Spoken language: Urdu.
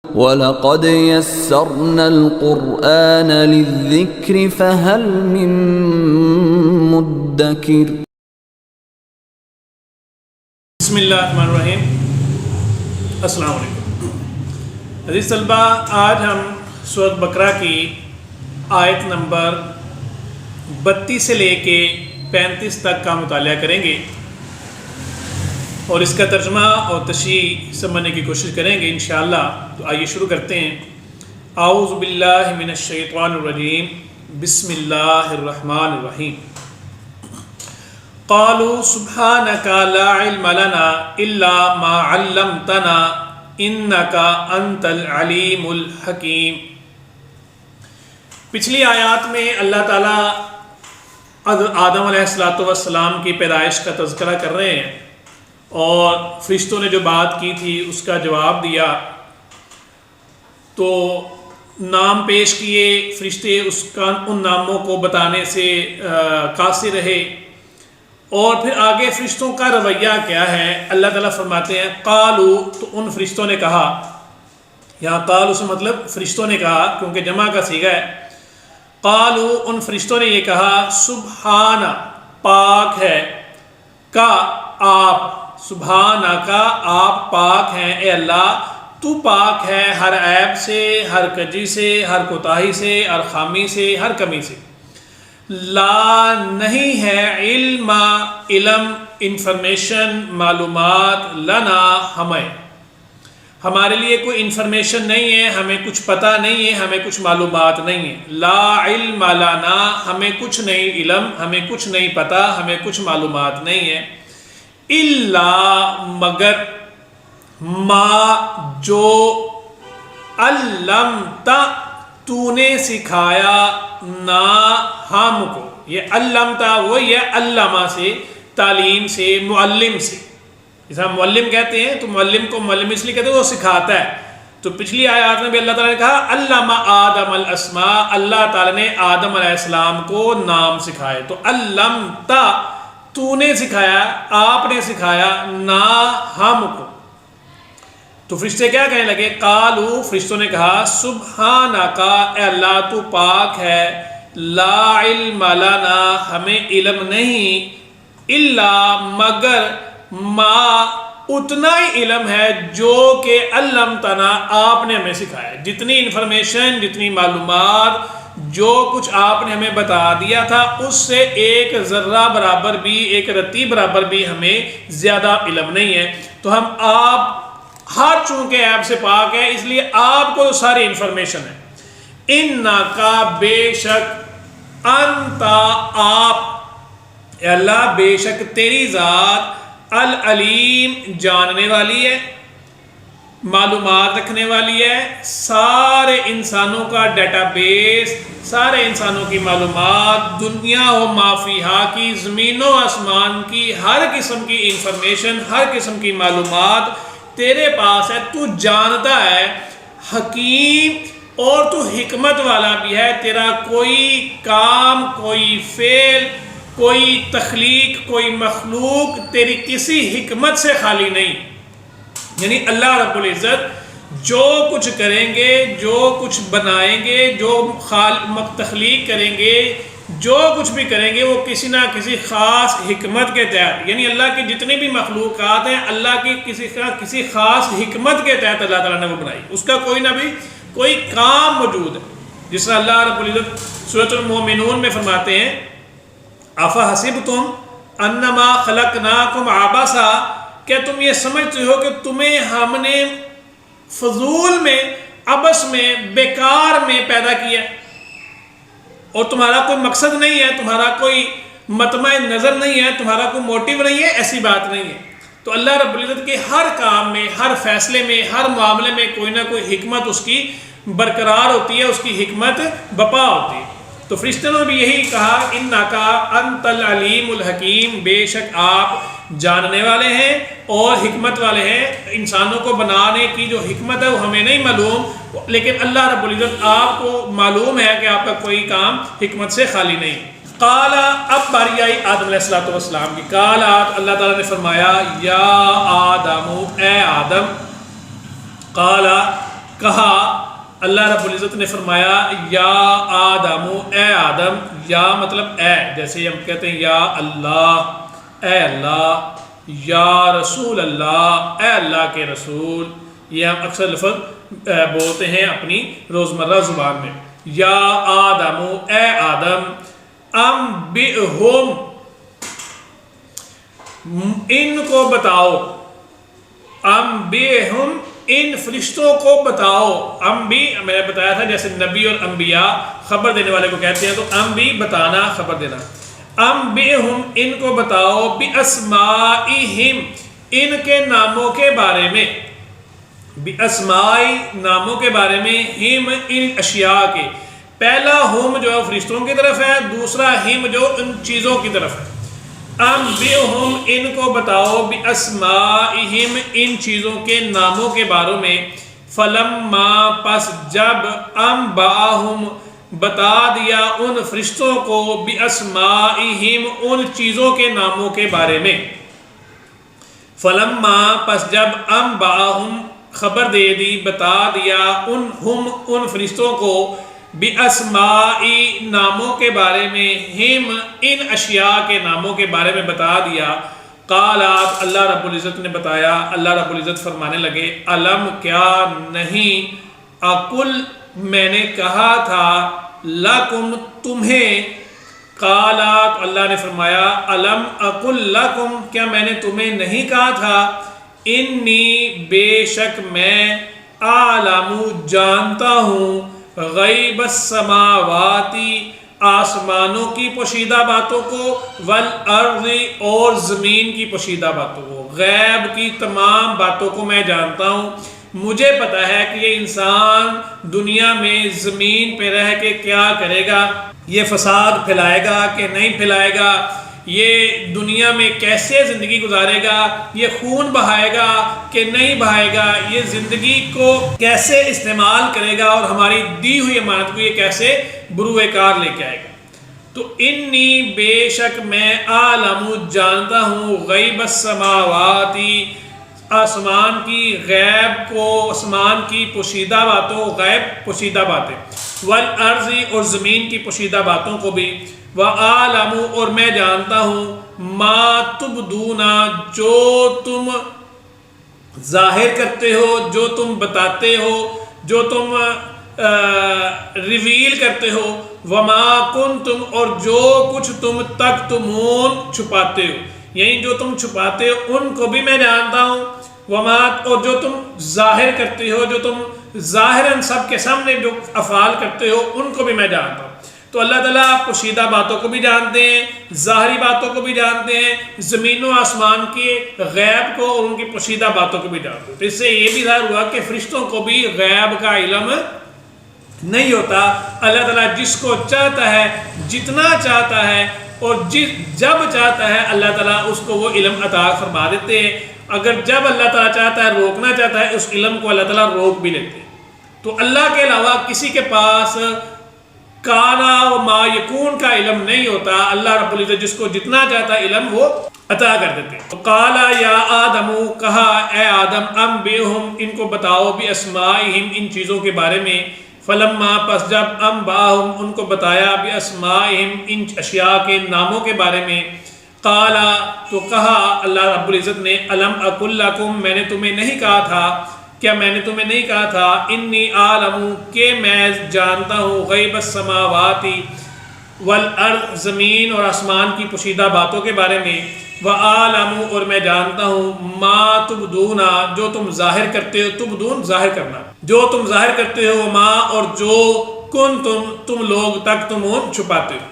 وَلَقَدْ يَسَّرْنَا الْقُرْآنَ لِلذِّكْرِ فَهَلْ مِن مُّدَّكِرٍ۔ بسم اللہ الرحمن الرحیم۔ السلام علیکم عزیز طلبہ، آج ہم سورۃ بقرہ کی آیت نمبر 32 سے لے کے 35 تک کا مطالعہ کریں گے اور اس کا ترجمہ اور تشریح سمجھنے کی کوشش کریں گے انشاءاللہ۔ تو آئیے شروع کرتے ہیں۔ اعوذ باللہ من الشیطان الرجیم، بسم اللہ الرحمن الرحیم۔ قالوا سبحانك لا علم لنا الا ما علمتنا انك انت العلیم الحکیم۔ پچھلی آیات میں اللہ تعالیٰ آدم علیہ السلام کی پیدائش کا تذکرہ کر رہے ہیں اور فرشتوں نے جو بات کی تھی اس کا جواب دیا، تو نام پیش کیے فرشتے، ان ناموں کو بتانے سے قاصر رہے، اور پھر آگے فرشتوں کا رویہ کیا ہے اللہ تعالیٰ فرماتے ہیں قالو، تو ان فرشتوں نے کہا، یہاں قالو سے مطلب فرشتوں نے کہا کیونکہ جمع کا صیغہ ہے۔ قالو، ان فرشتوں نے یہ کہا، سبحان، پاک ہے، کا آپ، سبحانہ کا آپ پاک ہیں، اے اللہ تو پاک ہے ہر عیب سے، ہر کجی سے، ہر کوتاہی سے، ہر خامی سے، ہر کمی سے۔ لا نہیں ہے، علم انفارمیشن معلومات، لنا ہمیں، ہمارے لیے کوئی انفارمیشن نہیں ہے، ہمیں کچھ پتہ نہیں ہے، ہمیں کچھ معلومات نہیں ہے۔ لا علم لنا، ہمیں کچھ نہیں علم، ہمیں کچھ نہیں پتہ، ہمیں کچھ معلومات نہیں ہے۔ الا، مگر، ما، جو، علمتا، تو نے سکھایا، نا، ہم کو۔ یہ علمتا وہی ہے علامہ سے، تعلیم سے، معلم سے، جیسا معلم کہتے ہیں تو معلم کو معلم اس لیے کہتے ہیں وہ سکھاتا ہے۔ تو پچھلی آیات میں بھی اللہ تعالیٰ نے کہا علامہ آدم الاسماء، اللہ تعالیٰ نے آدم علیہ السلام کو نام سکھائے۔ تو علمتا، تو نے سکھایا، آپ نے سکھایا، نا، ہم کو۔ تو فرشتے کیا کہنے لگے؟ قالو، فرشتوں نے کہا، سبحانکا، اے اللہ تو پاک ہے، لا علم لنا، ہمیں علم نہیں، الا، مگر، ما، اتنا ہی علم ہے جو کہ علمتنا، آپ نے ہمیں سکھایا۔ جتنی انفارمیشن، جتنی معلومات، جو کچھ آپ نے ہمیں بتا دیا تھا اس سے ایک ذرہ برابر بھی، ایک رتی برابر بھی ہمیں زیادہ علم نہیں ہے۔ تو ہم آپ ہر چونکہ عیب سے پاک ہے اس لیے آپ کو ساری انفارمیشن ہے۔ انکا، بے شک، انتا، آپ، اے اللہ بے شک تیری ذات، العلیم، جاننے والی ہے، معلومات رکھنے والی ہے، سارے انسانوں کا ڈیٹا بیس، سارے انسانوں کی معلومات، دنیا و ما فیہا کی، زمین و آسمان کی ہر قسم کی انفارمیشن، ہر قسم کی معلومات تیرے پاس ہے، تو جانتا ہے، حکیم، اور تو حکمت والا بھی ہے۔ تیرا کوئی کام، کوئی فعل، کوئی تخلیق، کوئی مخلوق تیری کسی حکمت سے خالی نہیں۔ یعنی اللہ رب العزت جو کچھ کریں گے، جو کچھ بنائیں گے، جو تخلیق کریں گے، جو کچھ بھی کریں گے وہ کسی نہ کسی خاص حکمت کے تحت، یعنی اللہ کی جتنی بھی مخلوقات ہیں اللہ کی کسی خاص حکمت کے تحت اللہ تعالیٰ نے وہ بنائی، اس کا کوئی نہ بھی کوئی کام موجود ہے۔ جس طرح اللہ رب العزت سورۃ المومنون میں فرماتے ہیں، افحسبتم انما خلقناکم عبثا، کیا تم یہ سمجھتے ہو کہ تمہیں ہم نے فضول میں، عبث میں، بیکار میں پیدا کیا اور تمہارا کوئی مقصد نہیں ہے، تمہارا کوئی مطمع نظر نہیں ہے، تمہارا کوئی موٹیو نہیں ہے؟ ایسی بات نہیں ہے۔ تو اللہ رب العزت کے ہر کام میں، ہر فیصلے میں، ہر معاملے میں کوئی نہ کوئی حکمت اس کی برقرار ہوتی ہے، اس کی حکمت بپا ہوتی ہے۔ تو فرشتوں نے بھی یہی کہا، انکا انت العلیم الحکیم، بے شک آپ جاننے والے ہیں اور حکمت والے ہیں۔ انسانوں کو بنانے کی جو حکمت ہے وہ ہمیں نہیں معلوم، لیکن اللہ رب العزت آپ کو معلوم ہے کہ آپ کا کوئی کام حکمت سے خالی نہیں۔ قال، اب باری آئی آدم علیہ السلام کی۔ قال، اللہ تعالیٰ نے فرمایا، یا آدم، اے آدم، قال، کہا اللہ رب العزت نے فرمایا یا آدم، اے آدم، یا مطلب اے، جیسے ہم کہتے ہیں یا اللہ، اے اللہ، یا رسول اللہ، اے اللہ کے رسول، یہ ہم اکثر لفظ بولتے ہیں اپنی روزمرہ زبان میں، یا آدم، اے آدم، انبئہم، ان کو بتاؤ، انبئہم، ان فرشتوں کو بتاؤ، انبی میں نے بتایا تھا جیسے نبی اور انبیاء خبر دینے والے کو کہتے ہیں، تو انبی بتانا، خبر دینا، انبئہم، ان کو بتاؤ، باسمائہم، ان کے ناموں کے بارے میں، باسمائی، ناموں کے بارے میں، ہم، ان اشیاء کے، پہلا ہم جو فرشتوں کی طرف ہے، دوسرا ہم جو ان چیزوں کی طرف ہے، انبئہم، ان کو بتاؤ، باسمائہم، ان چیزوں کے ناموں کے بارے میں، فلما، پس جب، انبأہم، بتا دیا ان فرشتوں کو، باسمائہم، ان چیزوں کے ناموں کے بارے میں، فلما، پس جب، انبأہم، خبر دے دی، بتا دیا ان فرشتوں کو، باسمائی، ناموں کے بارے میں، ہم، ان اشیاء کے ناموں کے بارے میں بتا دیا، قالات، اللہ رب العزت نے بتایا، اللہ رب العزت فرمانے لگے، علم، کیا نہیں، اقل، میں نے کہا تھا، لکم، تمہیں، قالات، اللہ نے فرمایا، علم اقل لکم، کیا میں نے تمہیں نہیں کہا تھا، انی، بے شک میں، اعلم، جانتا ہوں، غیب السماواتی، آسمانوں کی پوشیدہ باتوں کو، والارض، اور زمین کی پوشیدہ باتوں کو، غیب کی تمام باتوں کو میں جانتا ہوں، مجھے پتا ہے کہ یہ انسان دنیا میں زمین پہ رہ کے کیا کرے گا، یہ فساد پھیلائے گا کہ نہیں پھیلائے گا، یہ دنیا میں کیسے زندگی گزارے گا، یہ خون بہائے گا کہ نہیں بہائے گا، یہ زندگی کو کیسے استعمال کرے گا، اور ہماری دی ہوئی امانت کو یہ کیسے بروئے کار لے کے آئے گا۔ تو انی، بے شک میں، عالم، جانتا ہوں، غیب السماواتی، آسمان کی غیب کو، آسمان کی پوشیدہ باتوں، غیب پوشیدہ باتیں، والارض، اور زمین کی پوشیدہ باتوں کو بھی، وَأَعْلَمُ، اور میں جانتا ہوں، مَا تُبْدُونَ، جو تم ظاہر کرتے ہو، جو تم بتاتے ہو، جو تم ریویل کرتے ہو، وَمَا كُنْتُمْ، اور جو کچھ تم تکتمون، چھپاتے ہو، یعنی جو تم چھپاتے ہو ان کو بھی میں جانتا ہوں، وَمَا، اور جو تم ظاہر کرتے ہو، جو تم ظاہراً سب کے سامنے جو افعال کرتے ہو ان کو بھی میں جانتا ہوں۔ تو اللہ تعالیٰ پوشیدہ باتوں کو بھی جانتے ہیں، ظاہری باتوں کو بھی جانتے ہیں، زمین و آسمان کے غیب کو اور ان کی پوشیدہ باتوں کو بھی جانتے ہیں۔ تو اس سے یہ بھی ظاہر ہوا کہ فرشتوں کو بھی غیب کا علم نہیں ہوتا، اللہ تعالیٰ جس کو چاہتا ہے، جتنا چاہتا ہے، اور جب چاہتا ہے اللہ تعالیٰ اس کو وہ علم عطا فرما دیتے ہیں، اگر جب اللہ تعالیٰ چاہتا ہے، روکنا چاہتا ہے، اس علم کو اللہ تعالیٰ روک بھی لیتے ہیں۔ تو اللہ کے علاوہ کسی کے پاس کانا و ما یکون کا علم نہیں ہوتا، اللہ رب العزت جس کو جتنا چاہتا ہے علم وہ عطا کر دیتے ہیں۔ قالا یا آدم، کہا اے آدم، انبئہم، ان کو بتاؤ، باسمائہم، ان چیزوں کے بارے میں، فلما، پس جب، انبأہم، ان کو بتایا، باسمائہم، ان اشیاء کے ناموں کے بارے میں، قالا، تو کہا اللہ رب العزت نے، الم اقل لکم، میں نے تمہیں نہیں کہا تھا، کیا میں نے تمہیں نہیں کہا تھا، انی عالم، کہ میں جانتا ہوں، غیب السماواتی والارض، زمین اور آسمان کی پوشیدہ باتوں کے بارے میں، وعالم، اور میں جانتا ہوں، ما تبدون، جو تم ظاہر کرتے ہو، تبدون، ظاہر کرنا، جو تم ظاہر کرتے ہو، ما، اور جو تم لوگ تکتمون، چھپاتے ہو۔